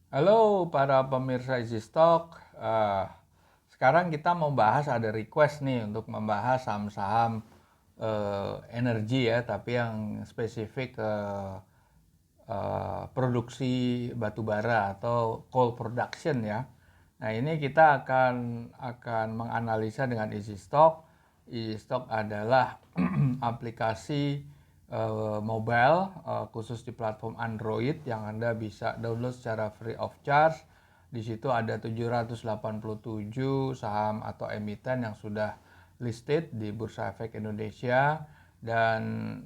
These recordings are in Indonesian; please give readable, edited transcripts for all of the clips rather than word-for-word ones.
Halo para pemirsa Easy Stock. Sekarang kita mau bahas, ada request nih untuk membahas saham-saham energi ya, tapi yang spesifik ke produksi batu bara atau coal production ya. Nah ini kita akan menganalisa dengan Easy Stock. Easy Stock adalah aplikasi mobile khusus di platform Android yang Anda bisa download secara free of charge. Di situ ada 787 saham atau emiten yang sudah listed di Bursa Efek Indonesia, dan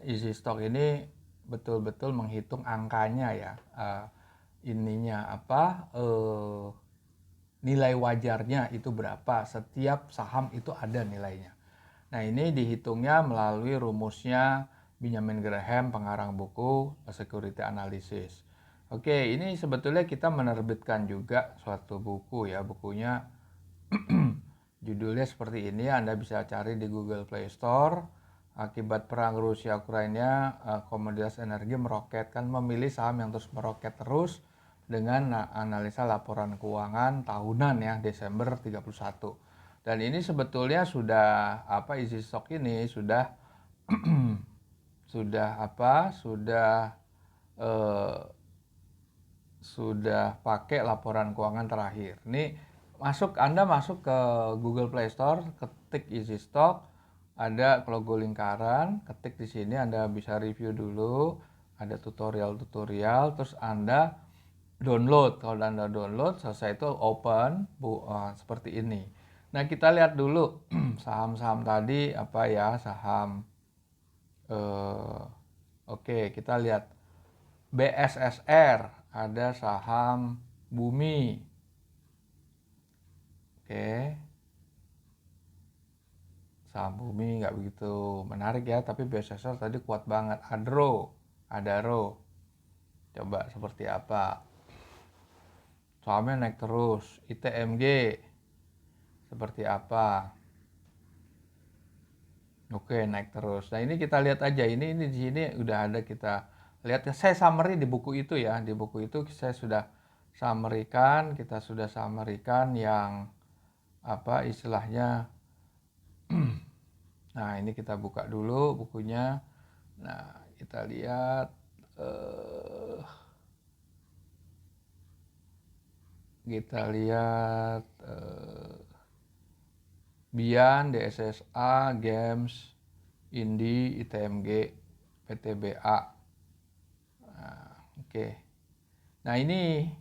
Easy Stock ini betul-betul menghitung angkanya ya, ininya apa, nilai wajarnya itu berapa, setiap saham itu ada nilainya. Nah ini dihitungnya melalui rumusnya Benjamin Graham, pengarang buku Security Analysis. Oke, ini sebetulnya kita menerbitkan juga suatu buku ya, bukunya judulnya seperti ini, Anda bisa cari di Google Play Store. Akibat perang Rusia Ukraina, komoditas energi meroket, kan memilih saham yang terus meroket terus dengan analisa laporan keuangan tahunan ya Desember 31. Dan ini sebetulnya sudah Easy Stock ini sudah eh, sudah pakai laporan keuangan terakhir. Ini Anda masuk ke Google Play Store, ketik Easy Stock, ada logo lingkaran, ketik di sini, Anda bisa review dulu, ada tutorial-tutorial, terus Anda download. Kalau Anda download, selesai itu open, seperti ini. Nah, kita lihat dulu saham-saham tadi apa ya, saham oke, kita lihat BSSR, ada saham Bumi. Oke, saham Bumi nggak begitu menarik ya, tapi BSSR tadi kuat banget. Adaro, coba seperti apa? Sahamnya naik terus. ITMG seperti apa? Oke, naik terus. Nah ini kita lihat aja, ini di sini udah ada, kita lihat ya. Saya summary di buku itu ya, di buku itu saya sudah kita sudah summary-kan yang apa istilahnya. Nah ini kita buka dulu bukunya. Nah kita lihat, eh, Bian, DSSA, Games, Indi, ITMG, PTBA. Nah, oke. Nah ini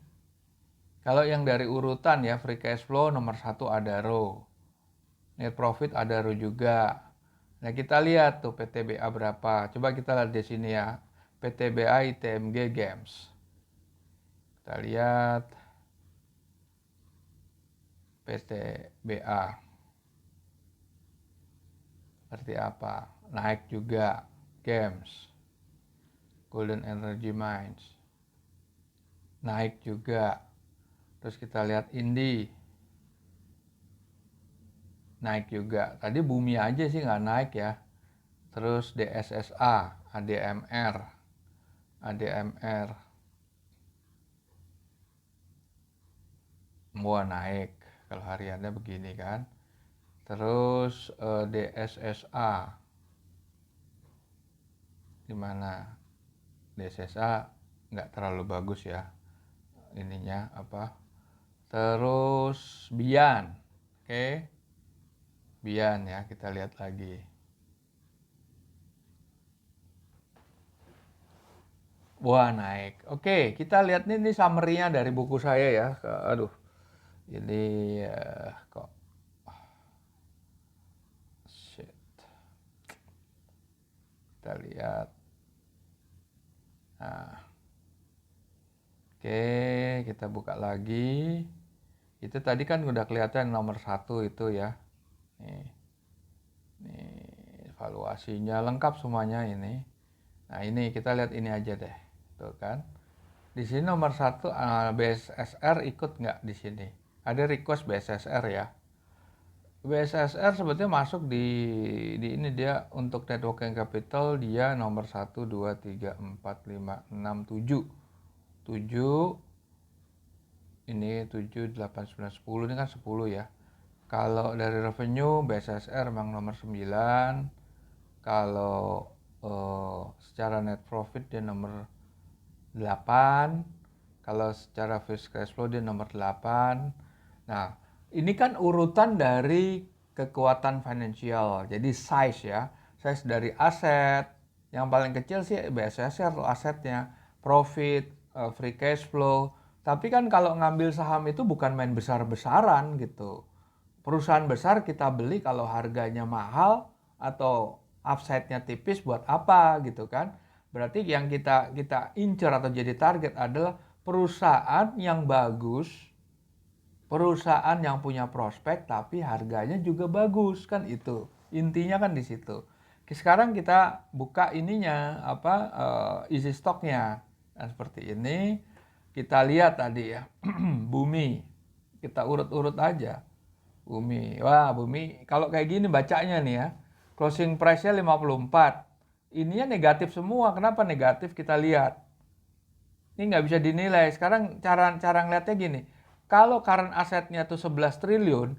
kalau yang dari urutan ya, free cash flow nomor 1 Adaro, net profit Adaro juga. Nah kita lihat tuh PTBA berapa. Coba kita lihat di sini ya, PTBA, ITMG, Games. Kita lihat PTBA seperti apa. Naik juga. Games, Golden Energy Mines, naik juga. Terus kita lihat Indi, naik juga. Tadi Bumi aja sih nggak naik ya. Terus DSSA, ADMR, semua naik. Kalau hariannya begini kan. Terus DSSA, dimana DSSA nggak terlalu bagus ya ininya apa. Terus Bian, oke, Bian ya, kita lihat lagi. Wah naik. Oke, kita lihat nih, ini summary-nya dari buku saya ya. Aduh, ini kok shit. Kita lihat. Nah, oke, kita buka lagi. Itu tadi kan udah kelihatan nomor 1 itu ya. Nih evaluasinya lengkap semuanya ini. Nah ini kita lihat ini aja deh, tuh kan. Di sini nomor 1 BSSR ikut nggak di sini? Ada request BSSR ya. BSSR sebetulnya masuk di ini, dia untuk net working capital dia nomor 1, 2, 3, 4, 5, 6, 7. 7 ini 7, 8, 9, 10, ini kan 10 ya. Kalau dari revenue BSSR memang nomor 9. Kalau secara net profit dia nomor 8. Kalau secara free cash flow dia nomor 8. Nah, ini kan urutan dari kekuatan finansial. Jadi size ya. Size dari aset. Yang paling kecil sih BSSR asetnya. Profit, free cash flow. Tapi kan kalau ngambil saham itu bukan main besar-besaran gitu. Perusahaan besar kita beli kalau harganya mahal atau upside-nya tipis buat apa gitu kan. Berarti yang kita incer atau jadi target adalah perusahaan yang bagus, perusahaan yang punya prospek tapi harganya juga bagus kan itu. Intinya kan di situ. Sekarang kita buka ininya isi stoknya. Nah, seperti ini kita lihat tadi ya. Bumi. Kita urut-urut aja. Bumi. Wah, Bumi kalau kayak gini bacanya nih ya. Closing price-nya 54. Ininya negatif semua. Kenapa negatif? Kita lihat. Ini nggak bisa dinilai. Sekarang cara ngeliatnya gini. Kalau current asetnya tuh 11 triliun,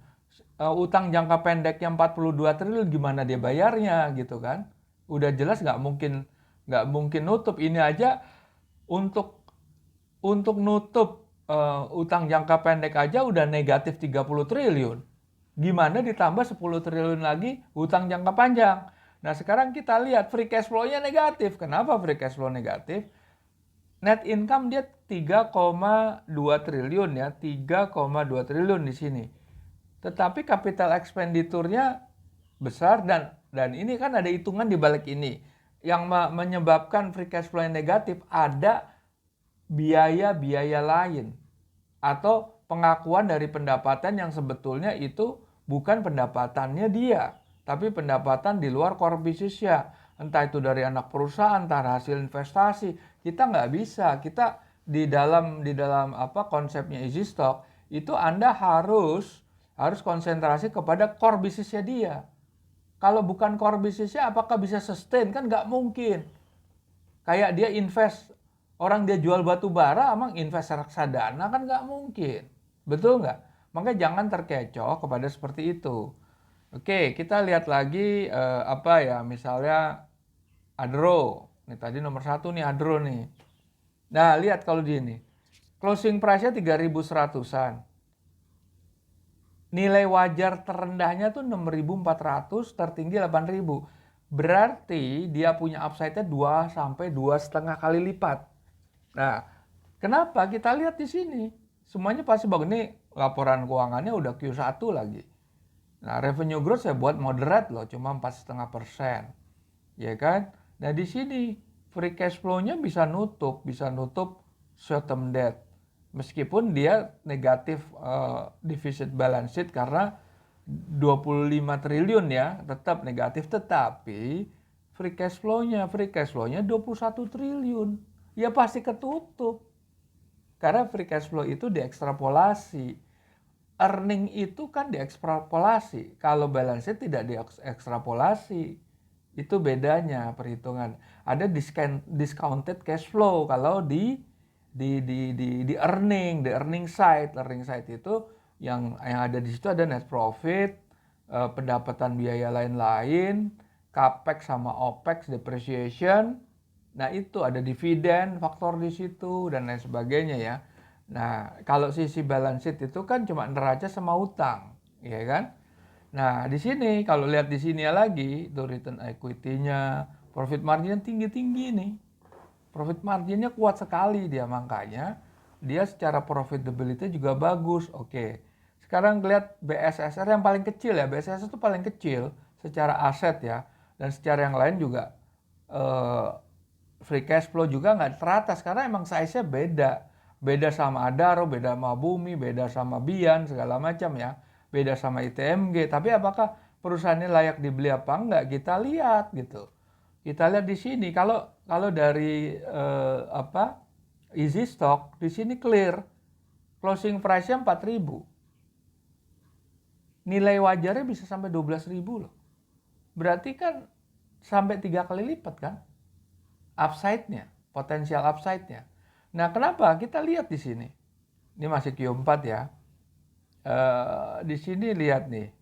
utang jangka pendeknya 42 triliun, gimana dia bayarnya gitu kan? Udah jelas nggak mungkin nutup. Ini aja untuk nutup utang jangka pendek aja udah negatif 30 triliun. Gimana ditambah 10 triliun lagi utang jangka panjang. Nah, sekarang kita lihat free cash flow-nya negatif. Kenapa free cash flow negatif? Net income dia 3,2 triliun ya, 3,2 triliun di sini. Tetapi capital expenditure-nya besar dan ini kan ada hitungan di balik ini. Yang menyebabkan free cash flow yang negatif ada biaya-biaya lain atau pengakuan dari pendapatan yang sebetulnya itu bukan pendapatannya dia, tapi pendapatan di luar core business-nya. Entah itu dari anak perusahaan, entah hasil investasi. Kita nggak bisa. Kita di dalam konsepnya easy stock itu Anda harus konsentrasi kepada core business-nya dia. Kalau bukan core business-nya apakah bisa sustain? Kan nggak mungkin. Kayak dia invest, orang dia jual batu bara, emang invest reksadana kan nggak mungkin. Betul nggak? Makanya jangan terkecoh kepada seperti itu. Oke, kita lihat lagi misalnya Adro. Ini tadi nomor 1 nih Adro nih. Nah, lihat kalau di ini. Closing price-nya 3.100-an. Nilai wajar terendahnya tuh 6.400, tertinggi 8.000. Berarti dia punya upside-nya 2 sampai 2,5 kali lipat. Nah, kenapa? Kita lihat di sini. Semuanya pasti bagus. Ini laporan keuangannya udah Q1 lagi. Nah, revenue growth saya buat moderate loh, cuma 4,5%. Ya kan? Nah, di sini free cash flow-nya bisa nutup short term debt. Meskipun dia negatif deficit balance sheet karena 25 triliun ya, tetap negatif, tetapi free cash flow-nya 21 triliun. Ya pasti ketutup. Karena free cash flow itu diekstrapolasi. Earning itu kan diekstrapolasi. Kalau balance sheet tidak diekstrapolasi. Itu bedanya perhitungan. Ada discounted cash flow kalau di earning side. Earning side itu yang ada di situ ada net profit, pendapatan biaya lain-lain, capex sama opex, depreciation. Nah, itu ada dividen faktor di situ dan lain sebagainya ya. Nah, kalau sisi balance sheet itu kan cuma neraca sama utang, ya kan? Nah, di sini kalau lihat di sini lagi, itu return equity-nya, profit margin tinggi-tinggi nih. Profit marginnya kuat sekali dia, makanya dia secara profitability juga bagus. Oke. Sekarang lihat BSSR yang paling kecil ya. BSSR itu paling kecil secara aset ya. Dan secara yang lain juga free cash flow juga nggak teratas karena emang size-nya beda. Beda sama Adaro, beda sama Bumi, beda sama Bian, segala macam ya. Beda sama ITMG. Tapi apakah perusahaannya layak dibeli apa enggak? Kita lihat gitu. Kita lihat di sini kalau dari easy stock di sini clear. Closing price-nya 4.000. Nilai wajarnya bisa sampai 12.000 loh. Berarti kan sampai 3 kali lipat kan? Upside-nya, potensial upside-nya. Nah, kenapa? Kita lihat di sini. Ini masih Q4 ya. Di sini lihat nih.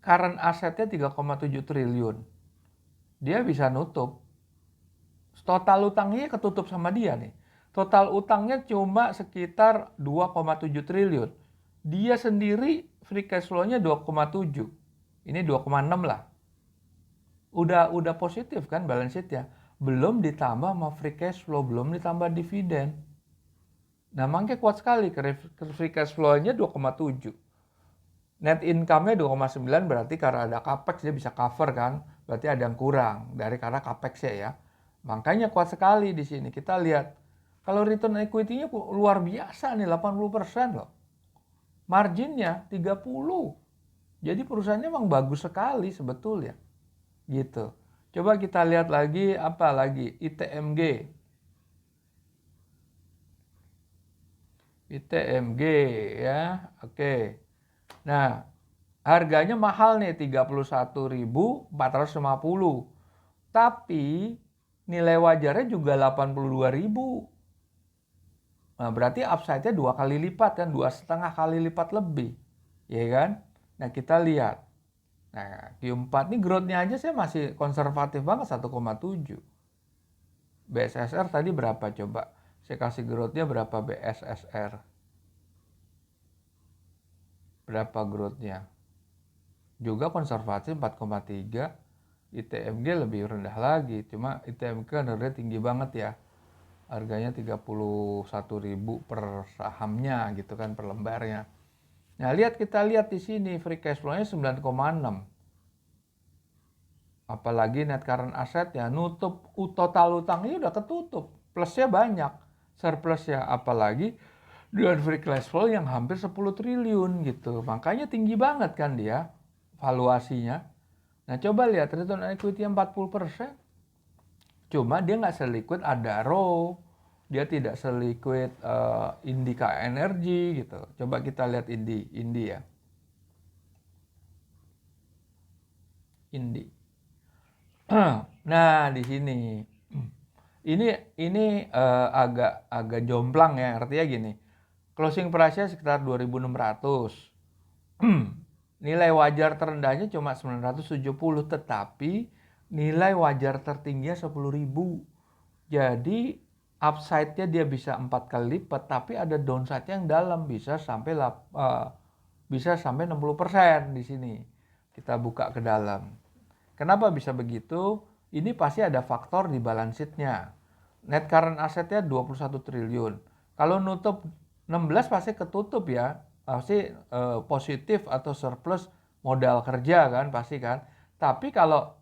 Current asetnya 3,7 triliun. Dia bisa nutup. Total utangnya ketutup sama dia nih. Total utangnya cuma sekitar 2,7 triliun. Dia sendiri free cash flow-nya 2,7. Ini 2,6 lah. Udah positif kan balance sheet ya. Belum ditambah sama free cash flow, belum ditambah dividen. Nah, makanya kuat sekali free cash flow-nya 2,7. Net income-nya 2,9 berarti karena ada capex dia bisa cover kan. Berarti ada yang kurang dari karena capex ya. Makanya kuat sekali di sini. Kita lihat kalau return equity-nya luar biasa nih 80% loh. Marginnya 30. Jadi perusahaannya memang bagus sekali sebetulnya. Gitu. Coba kita lihat lagi apa lagi ITMG. ITMG ya. Oke. Nah, harganya mahal nih 31.450. Tapi nilai wajarnya juga 82.000. Nah, berarti upside-nya 2 kali lipat kan, 2,5 kali lipat lebih. Ya kan? Nah, kita lihat. Nah, Q4 ini growth-nya aja saya masih konservatif banget 1,7. BSSR tadi berapa coba? Saya kasih growth-nya berapa BSSR? Berapa growth-nya? Juga konservatif 4,3. ITMG lebih rendah lagi. Cuma ITMG kan harganya tinggi banget ya. Harganya 31.000 per sahamnya gitu kan per lembarnya. Nah, kita lihat di sini free cash flow-nya 9,6. Apalagi net current asset ya nutup total utangnya udah ketutup. Plusnya banyak. Surplusnya apalagi dengan free cash flow yang hampir 10 triliun gitu. Makanya tinggi banget kan dia valuasinya. Nah, coba lihat return on equity 40%. Cuma dia nggak seliquid Adaro, dia tidak seliquid Indica Energy gitu. Coba kita lihat Indi ya. Indi. Nah, di sini. Ini agak jomplang ya, artinya gini. Closing price-nya sekitar 2.600. Nilai wajar terendahnya cuma 970, tetapi nilai wajar tertingginya 10.000. Jadi upside-nya dia bisa 4 kali lipat, tapi ada downside-nya yang dalam bisa sampai 60% di sini. Kita buka ke dalam. Kenapa bisa begitu? Ini pasti ada faktor di balance sheet-nya. Net current asset-nya 21 triliun. Kalau nutup 16 pasti ketutup ya. Pasti positif atau surplus modal kerja kan pasti kan. Tapi kalau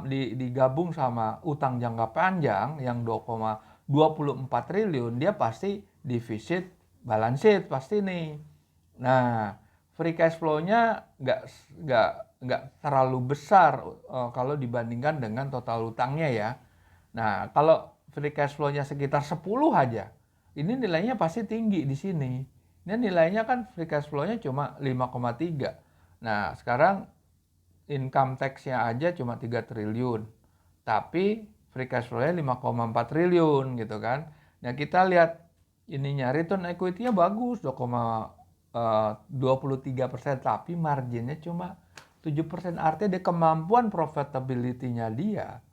digabung sama utang jangka panjang yang 2,24 triliun, dia pasti defisit balance sheet pasti nih. Nah, free cash flow-nya nggak terlalu besar kalau dibandingkan dengan total utangnya ya. Nah, kalau free cash flow-nya sekitar 10 aja, ini nilainya pasti tinggi di sini. Ini nilainya kan free cash flow-nya cuma 5,3. Nah, sekarang income tax-nya aja cuma 3 triliun. Tapi free cash flow-nya 5,4 triliun gitu kan. Nah, kita lihat ininya return equity-nya bagus 23%, tapi marginnya cuma 7%. Artinya kemampuan profitability-nya dia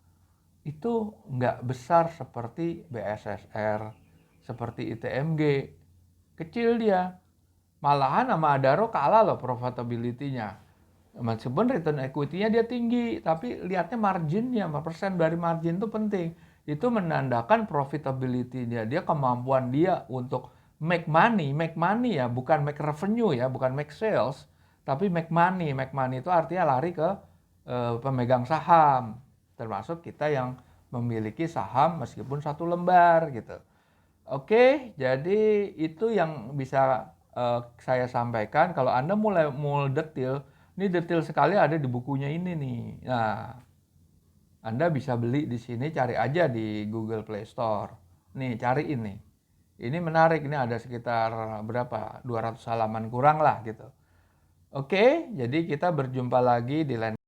itu nggak besar seperti BSSR, seperti ITMG. Kecil dia. Malahan sama Adaro kalah loh profitability-nya. Meskipun return equity-nya dia tinggi, tapi lihatnya marginnya, persen dari margin itu penting. Itu menandakan profitability-nya, dia kemampuan dia untuk make money ya, bukan make revenue ya, bukan make sales, tapi make money. Make money itu artinya lari ke pemegang saham, termasuk kita yang memiliki saham meskipun 1 lembar gitu. Oke, jadi itu yang bisa saya sampaikan. Kalau Anda mulai detail, ini detail sekali ada di bukunya ini nih. Nah, Anda bisa beli di sini, cari aja di Google Play Store. Nih, cari ini. Ini menarik, ini ada sekitar berapa? 200 halaman kurang lah gitu. Oke, jadi kita berjumpa lagi di lain